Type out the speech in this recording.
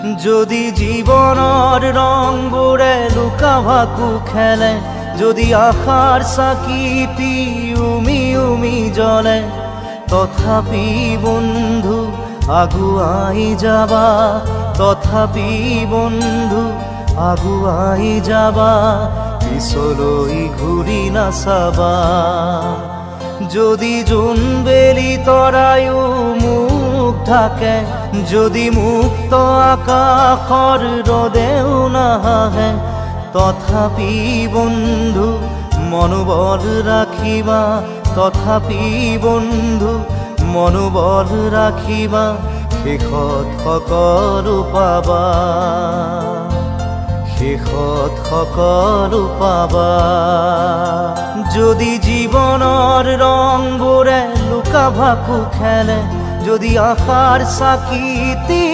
যদি জীবনৰ ৰংবোৰে লুকা ভাকু খেলে, যদি আশাৰ চাকিটি উমি উমি জ্বলে, তথাপি বন্ধু আগুৱাই যাবা, তথাপি বন্ধু আগুৱাই যাবা, পিছলৈ ঘূৰি নাচাবা। যদি জোনবেলি তৰায়ো মুখ ঢাকে, যদি মুক্ত আকাশৰ ৰদেও নাহাহে, তথাপি বন্ধু মনোবল ৰাখিবা, তথাপি বন্ধু মনোবল ৰাখিবা, শেষত সকলো পাবা, শেষত সকলো পাবা। যদি জীৱনৰ ৰংবোৰে লুকা ভাকু খেলে, যদি আশাৰ চাকিটি